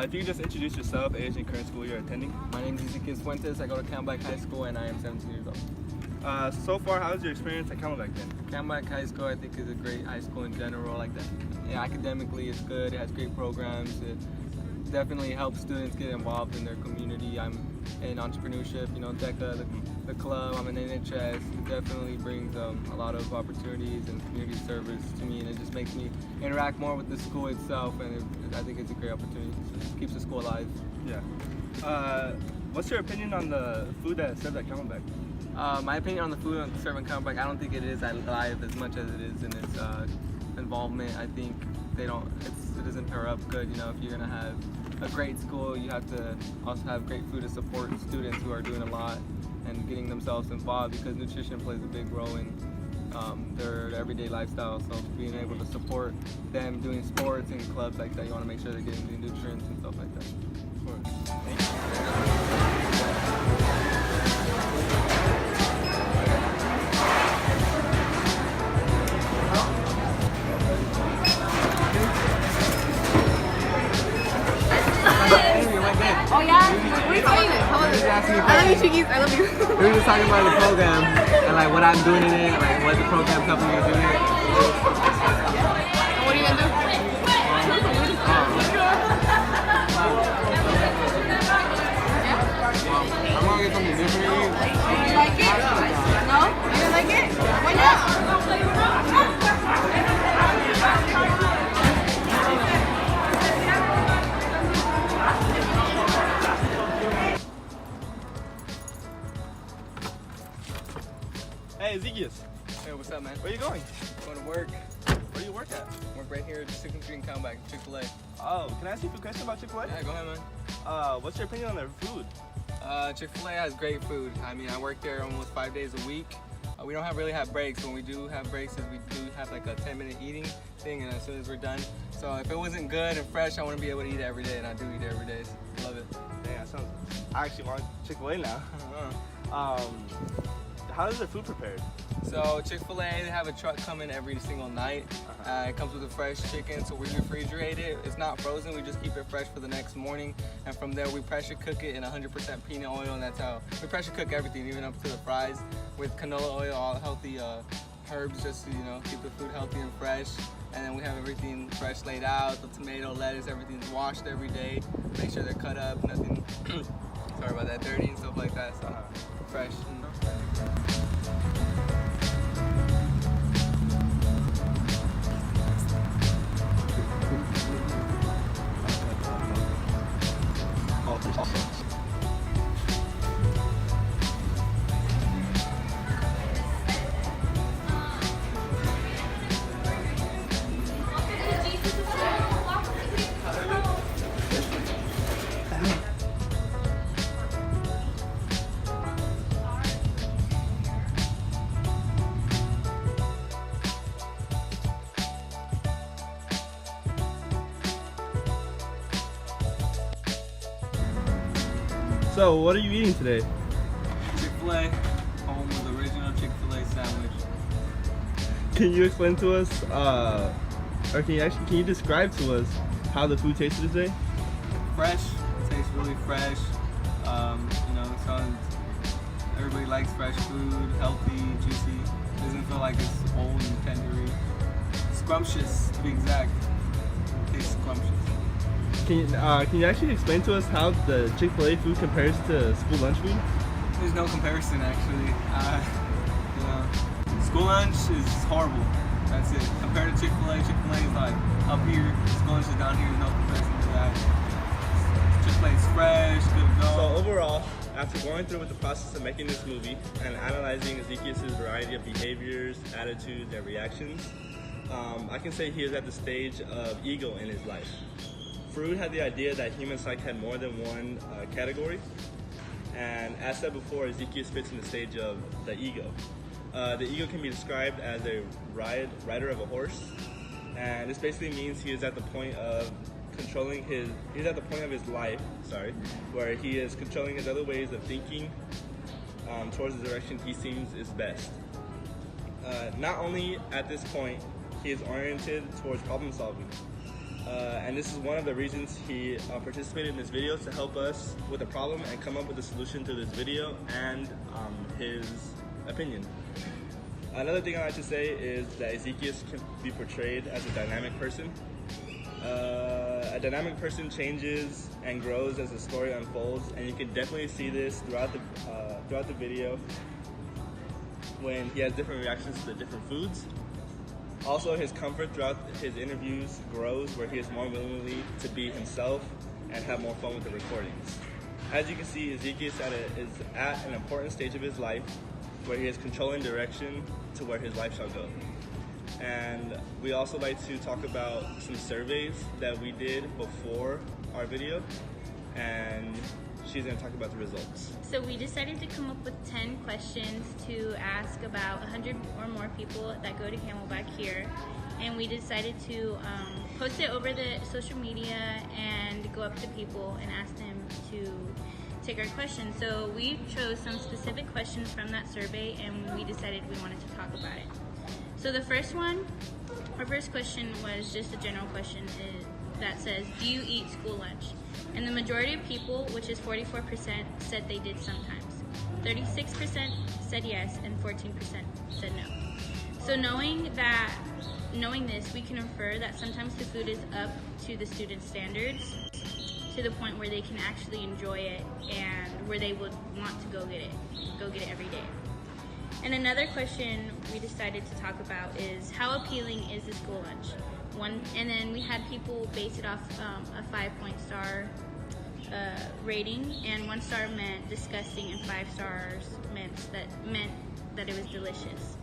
If you could just introduce yourself, age, and current school you're attending. My name is Ezekiel Fuentes. I go to Camelback High School and I am 17 years old. So far, how's your experience at Camelback been? Camelback High School I think is a great high school in general. Like that. Yeah, academically it's good. It has great programs. It definitely helps students get involved in their community. I'm in entrepreneurship, DECA, the club, I'm in NHS. It definitely brings a lot of opportunities and community service to me, and it just makes me interact more with the school itself, and I think it's a great opportunity. So it just keeps the school alive. Yeah. What's your opinion on the food that's served at Camelback? My opinion on the food serving Camelback, I don't think it is alive as much as it is in its involvement. I think it doesn't pair up good. If you're gonna have a great school, you have to also have great food to support students who are doing a lot and getting themselves involved, because nutrition plays a big role in their everyday lifestyle. So being able to support them doing sports and clubs like that, you want to make sure they're getting the nutrients and stuff like that. Of course. Thank you. Oh yeah? What are you talking about? I love you, Chickies. I love you. We were just talking about the program and like what I'm doing in it, like what the program's helping me do it. What are you gonna do? I'm gonna get something different. You like it? No? You didn't like it? Why not? Hey, Ezekiel. Hey, what's up, man? Where are you going? Going to work. Where do you work at? Work right here at 2nd Street in Camelback, Chick-fil-A. Oh, can I ask you a question about Chick-fil-A? Yeah, go ahead, man. What's your opinion on their food? Chick-fil-A has great food. I mean, I work there almost 5 days a week. We don't really have breaks. When we do have breaks, we do have like a 10-minute eating thing, and as soon as we're done. So if it wasn't good and fresh, I want to be able to eat it every day, and I do eat it every day. So love it. Dang, that sounds. I actually want Chick-fil-A now. How is their food prepared? So Chick-fil-A, they have a truck coming every single night. It comes with a fresh chicken, so we refrigerate it. It's not frozen, we just keep it fresh for the next morning. And from there, we pressure cook it in 100% peanut oil, and that's how we pressure cook everything, even up to the fries, with canola oil, all healthy herbs, just to keep the food healthy and fresh. And then we have everything fresh laid out, the tomato, lettuce, everything's washed every day. Make sure they're cut up, nothing, sorry about that, dirty and stuff like that. So fresh. So, what are you eating today? Chick-fil-A, home with the original Chick-fil-A sandwich. Can you explain to us, or can you describe to us how the food tasted today? Fresh, tastes really fresh. So everybody likes fresh food, healthy, juicy. Doesn't feel like it's old and tendery. Scrumptious, to be exact. Tastes scrumptious. Can you actually explain to us how the Chick-fil-A food compares to school lunch food? There's no comparison, actually. School lunch is horrible. That's it. Compared to Chick-fil-A, Chick-fil-A is like up here. School lunch is down here. There's no comparison to that. Chick-fil-A is fresh, good to go. So overall, after going through with the process of making this movie and analyzing Ezekiel's variety of behaviors, attitudes, and reactions, I can say he is at the stage of ego in his life. Freud had the idea that human psyche had more than one category, and as said before, Ezekiel fits in the stage of the ego. The ego can be described as a rider of a horse, and this basically means he is at the point of he's at the point of his life, where he is controlling his other ways of thinking towards the direction he seems is best. Not only at this point, he is oriented towards problem solving. And this is one of the reasons he participated in this video, to help us with a problem and come up with a solution to this video and his opinion. Another thing I like to say is that Ezekias can be portrayed as a dynamic person. A dynamic person changes and grows as the story unfolds, and you can definitely see this throughout the video when he has different reactions to the different foods. Also, his comfort throughout his interviews grows, where he is more willingly to be himself and have more fun with the recordings. As you can see, Ezekias is at an important stage of his life where he is controlling direction to where his life shall go. And we also like to talk about some surveys that we did before our video, and she's going to talk about the results. So we decided to come up with 10 questions to ask about 100 or more people that go to Camelback here, and we decided to post it over the social media and go up to people and ask them to take our questions. So we chose some specific questions from that survey, and we decided we wanted to talk about it. So the first question was just a general question that says, do you eat school lunch? And the majority of people, which is 44%, said they did sometimes. 36% said yes, and 14% said no. So knowing this, we can infer that sometimes the food is up to the students' standards, to the point where they can actually enjoy it and where they would want to go get it every day. And another question we decided to talk about is, how appealing is the school lunch? And then we had people base it off a 5-point star rating, and 1 star meant disgusting and 5 stars meant that it was delicious.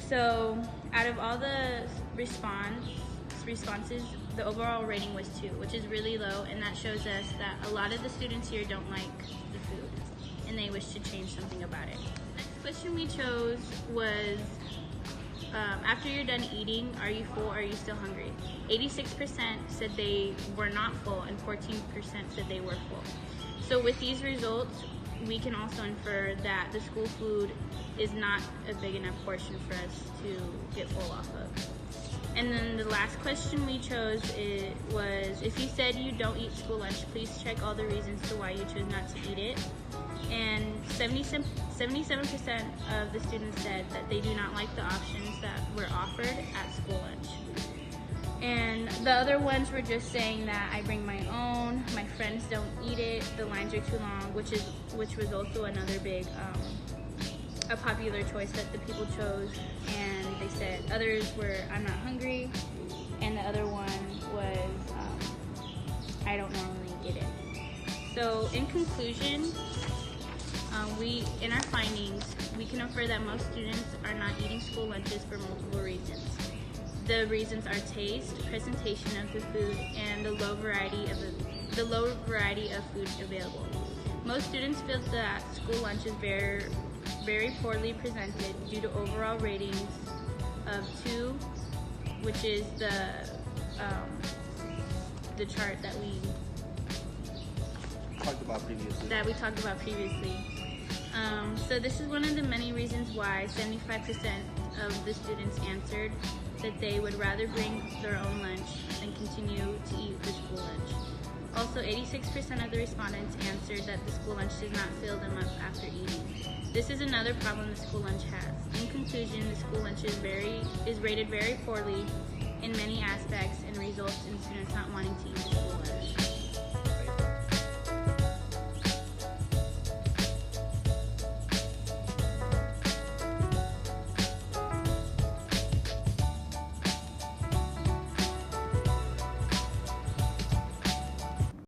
So out of all the responses, the overall rating was 2, which is really low, and that shows us that a lot of the students here don't like the food and they wish to change something about it. Next question we chose was, after you're done eating, are you full or are you still hungry? 86% said they were not full, and 14% said they were full. So with these results, we can also infer that the school food is not a big enough portion for us to get full off of. And then the last question we chose was, if you said you don't eat school lunch, please check all the reasons to why you chose not to eat it. And 77% of the students said that they do not like the options that were offered at school lunch. And the other ones were just saying that I bring my own, my friends don't eat it, the lines are too long, which was also another big a popular choice that the people chose. And they said others were, I'm not hungry, and the other one was I don't normally eat it. So in conclusion, in our findings, we can infer that most students are not eating school lunches for multiple reasons. The reasons are taste, presentation of the food, and the low variety of food available. Most students feel that school lunch is very poorly presented due to overall ratings of 2, which is the chart that we talked about previously. So this is one of the many reasons why 75% of the students answered that they would rather bring their own lunch than continue to eat the school lunch. Also, 86% of the respondents answered that the school lunch does not fill them up after eating. This is another problem the school lunch has. In conclusion, the school lunch is rated very poorly in many aspects and results in students not wanting to eat the school lunch.